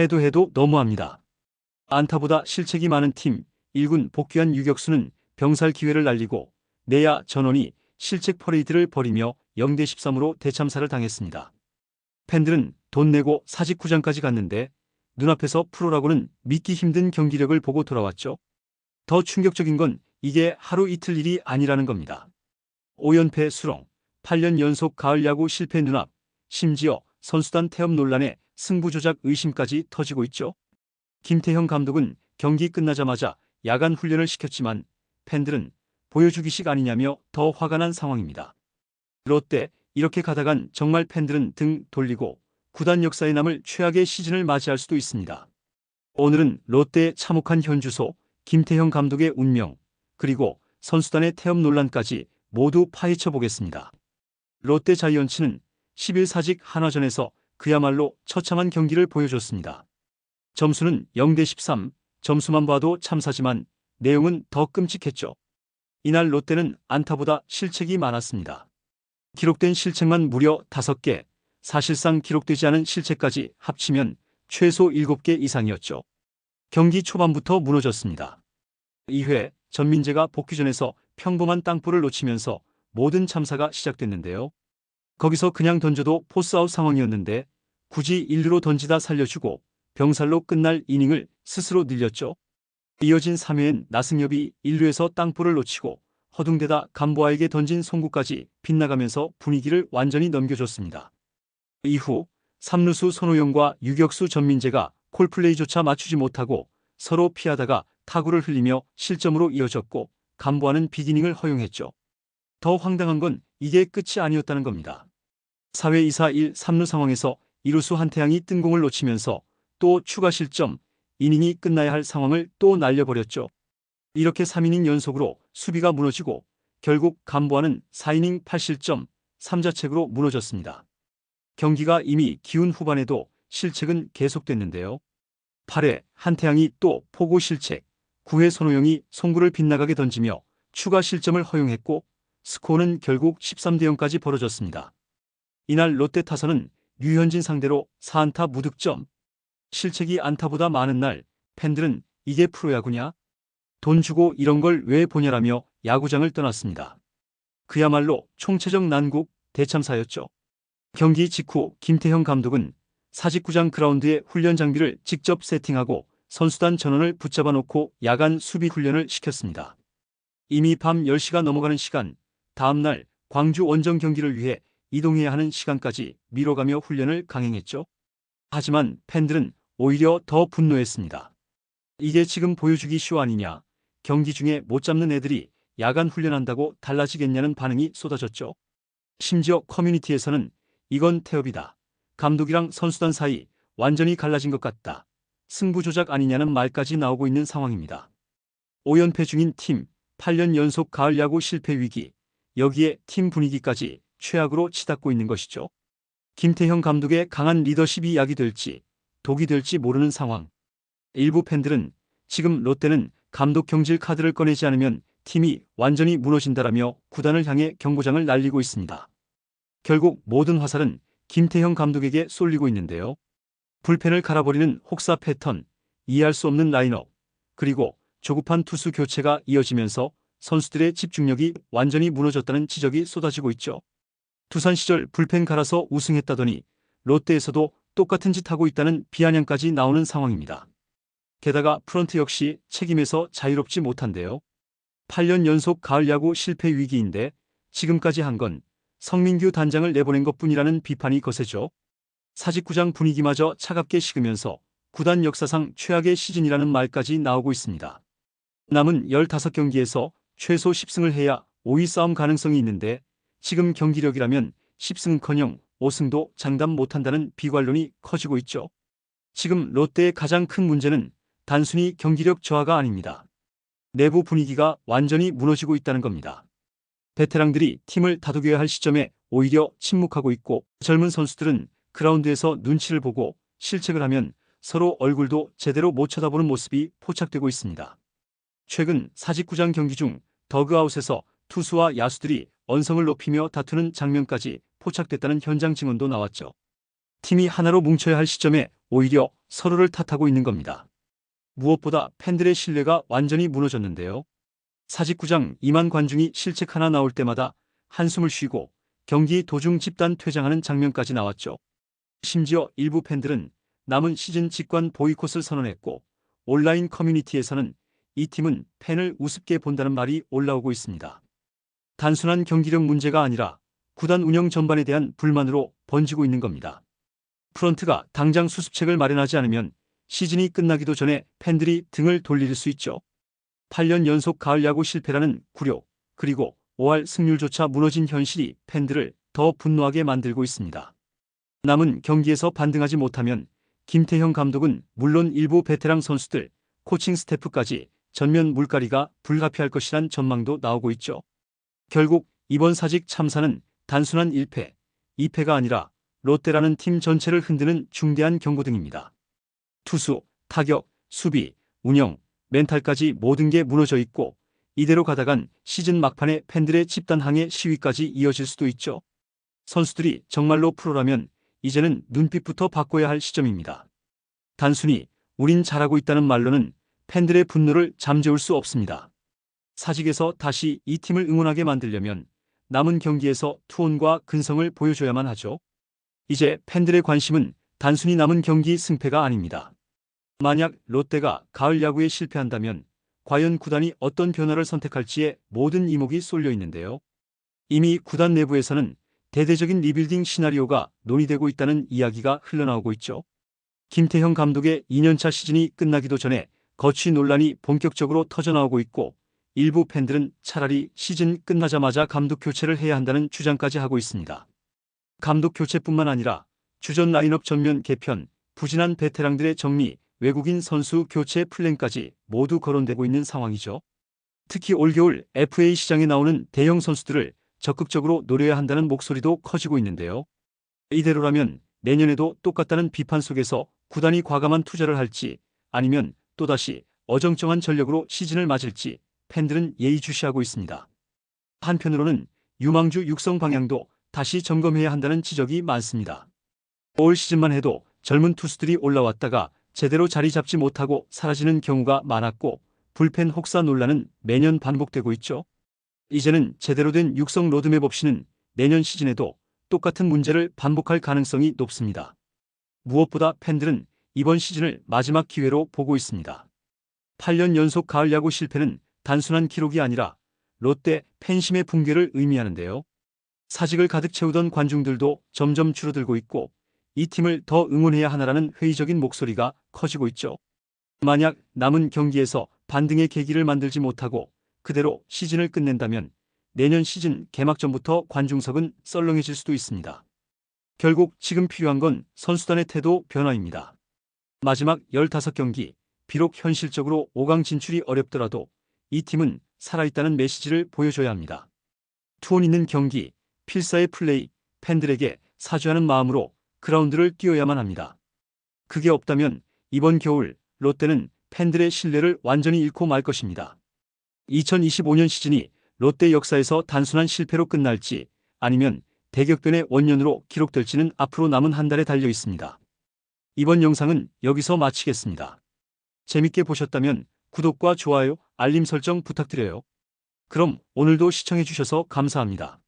해도 너무합니다. 안타보다 실책이 많은 팀 1군 복귀한 유격수는 병살 기회를 날리고 내야 전원이 실책 퍼레이드를 벌이며 0대 13으로 대참사를 당했습니다. 팬들은 돈 내고 사직구장까지 갔는데 눈앞에서 프로라고는 믿기 힘든 경기력을 보고 돌아왔죠. 더 충격적인 건 이게 하루 이틀 일이 아니라는 겁니다. 5연패 수렁, 8년 연속 가을 야구 실패 눈앞, 심지어 선수단 태업 논란에 승부 조작 의심까지 터지고 있죠. 김태형 감독은 경기 끝나자마자 야간 훈련을 시켰지만 팬들은 보여주기식 아니냐며 더 화가 난 상황입니다. 롯데 이렇게 가다간 정말 팬들은 등 돌리고 구단 역사에 남을 최악의 시즌을 맞이할 수도 있습니다. 오늘은 롯데의 참혹한 현주소, 김태형 감독의 운명, 그리고 선수단의 태업 논란까지 모두 파헤쳐 보겠습니다. 롯데 자이언츠는 11사직 한화전에서 그야말로 처참한 경기를 보여줬습니다. 점수는 0대 13, 점수만 봐도 참사지만 내용은 더 끔찍했죠. 이날 롯데는 안타보다 실책이 많았습니다. 기록된 실책만 무려 5개, 사실상 기록되지 않은 실책까지 합치면 최소 7개 이상이었죠. 경기 초반부터 무너졌습니다. 2회 전민재가 복귀전에서 평범한 땅볼을 놓치면서 모든 참사가 시작됐는데요. 거기서 그냥 던져도 포스아웃 상황이었는데 굳이 1루로 던지다 살려주고 병살로 끝날 이닝을 스스로 늘렸죠. 이어진 3회엔 나승엽이 1루에서 땅볼을 놓치고 허둥대다 감보아에게 던진 송구까지 빗나가면서 분위기를 완전히 넘겨줬습니다. 이후 3루수 손호영과 유격수 전민재가 콜플레이조차 맞추지 못하고 서로 피하다가 타구를 흘리며 실점으로 이어졌고 감보아는 빅이닝을 허용했죠. 더 황당한 건 이게 끝이 아니었다는 겁니다. 4회 2사 1, 3루 상황에서 이루수 한태양이 뜬공을 놓치면서 또 추가 실점, 이닝이 끝나야 할 상황을 또 날려버렸죠. 이렇게 3이닝 연속으로 수비가 무너지고 결국 감보아는 4이닝 8실점, 3자책으로 무너졌습니다. 경기가 이미 기운 후반에도 실책은 계속됐는데요. 8회 한태양이 또 포구 실책, 9회 손호영이 송구를 빗나가게 던지며 추가 실점을 허용했고 스코어는 결국 13대 0까지 벌어졌습니다. 이날 롯데 타선은 류현진 상대로 4안타 무득점. 실책이 안타보다 많은 날 팬들은 이게 프로야구냐? 돈 주고 이런 걸 왜 보냐라며 야구장을 떠났습니다. 그야말로 총체적 난국 대참사였죠. 경기 직후 김태형 감독은 사직구장 그라운드에 훈련 장비를 직접 세팅하고 선수단 전원을 붙잡아 놓고 야간 수비 훈련을 시켰습니다. 이미 밤 10시가 넘어가는 시간, 다음날 광주 원정 경기를 위해 이동해야 하는 시간까지 미뤄가며 훈련을 강행했죠. 하지만 팬들은 오히려 더 분노했습니다. 이게 지금 보여주기 쇼 아니냐, 경기 중에 못 잡는 애들이 야간 훈련한다고 달라지겠냐는 반응이 쏟아졌죠. 심지어 커뮤니티에서는 이건 태업이다, 감독이랑 선수단 사이 완전히 갈라진 것 같다, 승부 조작 아니냐는 말까지 나오고 있는 상황입니다. 5연패 중인 팀, 8년 연속 가을 야구 실패 위기, 여기에 팀 분위기까지 최악으로 치닫고 있는 것이죠. 김태형 감독의 강한 리더십이 약이 될지 독이 될지 모르는 상황. 일부 팬들은 지금 롯데는 감독 경질 카드를 꺼내지 않으면 팀이 완전히 무너진다라며 구단을 향해 경고장을 날리고 있습니다. 결국 모든 화살은 김태형 감독에게 쏠리고 있는데요. 불펜을 갈아버리는 혹사 패턴, 이해할 수 없는 라인업, 그리고 조급한 투수 교체가 이어지면서 선수들의 집중력이 완전히 무너졌다는 지적이 쏟아지고 있죠. 두산 시절 불펜 갈아서 우승했다더니 롯데에서도 똑같은 짓 하고 있다는 비아냥까지 나오는 상황입니다. 게다가 프런트 역시 책임에서 자유롭지 못한데요. 8년 연속 가을 야구 실패 위기인데 지금까지 한 건 성민규 단장을 내보낸 것뿐이라는 비판이 거세죠. 사직구장 분위기마저 차갑게 식으면서 구단 역사상 최악의 시즌이라는 말까지 나오고 있습니다. 남은 15경기에서 최소 10승을 해야 5위 싸움 가능성이 있는데 지금 경기력이라면 10승은커녕 5승도 장담 못한다는 비관론이 커지고 있죠. 지금 롯데의 가장 큰 문제는 단순히 경기력 저하가 아닙니다. 내부 분위기가 완전히 무너지고 있다는 겁니다. 베테랑들이 팀을 다독여야 할 시점에 오히려 침묵하고 있고 젊은 선수들은 그라운드에서 눈치를 보고 실책을 하면 서로 얼굴도 제대로 못 쳐다보는 모습이 포착되고 있습니다. 최근 사직구장 경기 중 더그아웃에서 투수와 야수들이 언성을 높이며 다투는 장면까지 포착됐다는 현장 증언도 나왔죠. 팀이 하나로 뭉쳐야 할 시점에 오히려 서로를 탓하고 있는 겁니다. 무엇보다 팬들의 신뢰가 완전히 무너졌는데요. 사직구장 2만 관중이 실책 하나 나올 때마다 한숨을 쉬고 경기 도중 집단 퇴장하는 장면까지 나왔죠. 심지어 일부 팬들은 남은 시즌 직관 보이콧을 선언했고 온라인 커뮤니티에서는 이 팀은 팬을 우습게 본다는 말이 올라오고 있습니다. 단순한 경기력 문제가 아니라 구단 운영 전반에 대한 불만으로 번지고 있는 겁니다. 프런트가 당장 수습책을 마련하지 않으면 시즌이 끝나기도 전에 팬들이 등을 돌릴 수 있죠. 8년 연속 가을 야구 실패라는 굴욕, 그리고 5할 승률조차 무너진 현실이 팬들을 더 분노하게 만들고 있습니다. 남은 경기에서 반등하지 못하면 김태형 감독은 물론 일부 베테랑 선수들, 코칭 스태프까지 전면 물갈이가 불가피할 것이란 전망도 나오고 있죠. 결국 이번 사직 참사는 단순한 1패, 2패가 아니라 롯데라는 팀 전체를 흔드는 중대한 경고등입니다. 투수, 타격, 수비, 운영, 멘탈까지 모든 게 무너져 있고 이대로 가다간 시즌 막판에 팬들의 집단항해 시위까지 이어질 수도 있죠. 선수들이 정말로 프로라면 이제는 눈빛부터 바꿔야 할 시점입니다. 단순히 우린 잘하고 있다는 말로는 팬들의 분노를 잠재울 수 없습니다. 사직에서 다시 이 팀을 응원하게 만들려면 남은 경기에서 투혼과 근성을 보여줘야만 하죠. 이제 팬들의 관심은 단순히 남은 경기 승패가 아닙니다. 만약 롯데가 가을 야구에 실패한다면 과연 구단이 어떤 변화를 선택할지에 모든 이목이 쏠려 있는데요. 이미 구단 내부에서는 대대적인 리빌딩 시나리오가 논의되고 있다는 이야기가 흘러나오고 있죠. 김태형 감독의 2년차 시즌이 끝나기도 전에 거취 논란이 본격적으로 터져나오고 있고 일부 팬들은 차라리 시즌 끝나자마자 감독 교체를 해야 한다는 주장까지 하고 있습니다. 감독 교체뿐만 아니라 주전 라인업 전면 개편, 부진한 베테랑들의 정리, 외국인 선수 교체 플랜까지 모두 거론되고 있는 상황이죠. 특히 올겨울 FA 시장에 나오는 대형 선수들을 적극적으로 노려야 한다는 목소리도 커지고 있는데요. 이대로라면 내년에도 똑같다는 비판 속에서 구단이 과감한 투자를 할지 아니면 또다시 어정쩡한 전력으로 시즌을 맞을지 팬들은 예의주시하고 있습니다. 한편으로는 유망주 육성 방향도 다시 점검해야 한다는 지적이 많습니다. 올 시즌만 해도 젊은 투수들이 올라왔다가 제대로 자리 잡지 못하고 사라지는 경우가 많았고 불펜 혹사 논란은 매년 반복되고 있죠. 이제는 제대로 된 육성 로드맵 없이는 내년 시즌에도 똑같은 문제를 반복할 가능성이 높습니다. 무엇보다 팬들은 이번 시즌을 마지막 기회로 보고 있습니다. 8년 연속 가을 야구 실패는 단순한 기록이 아니라 롯데 팬심의 붕괴를 의미하는데요. 사직을 가득 채우던 관중들도 점점 줄어들고 있고 이 팀을 더 응원해야 하나라는 회의적인 목소리가 커지고 있죠. 만약 남은 경기에서 반등의 계기를 만들지 못하고 그대로 시즌을 끝낸다면 내년 시즌 개막 전부터 관중석은 썰렁해질 수도 있습니다. 결국 지금 필요한 건 선수단의 태도 변화입니다. 마지막 15경기, 비록 현실적으로 5강 진출이 어렵더라도 이 팀은 살아있다는 메시지를 보여줘야 합니다. 투혼 있는 경기, 필사의 플레이, 팬들에게 사죄하는 마음으로 그라운드를 뛰어야만 합니다. 그게 없다면 이번 겨울 롯데는 팬들의 신뢰를 완전히 잃고 말 것입니다. 2025년 시즌이 롯데 역사에서 단순한 실패로 끝날지 아니면 대격변의 원년으로 기록될지는 앞으로 남은 한 달에 달려 있습니다. 이번 영상은 여기서 마치겠습니다. 재밌게 보셨다면 구독과 좋아요, 알림 설정 부탁드려요. 그럼 오늘도 시청해주셔서 감사합니다.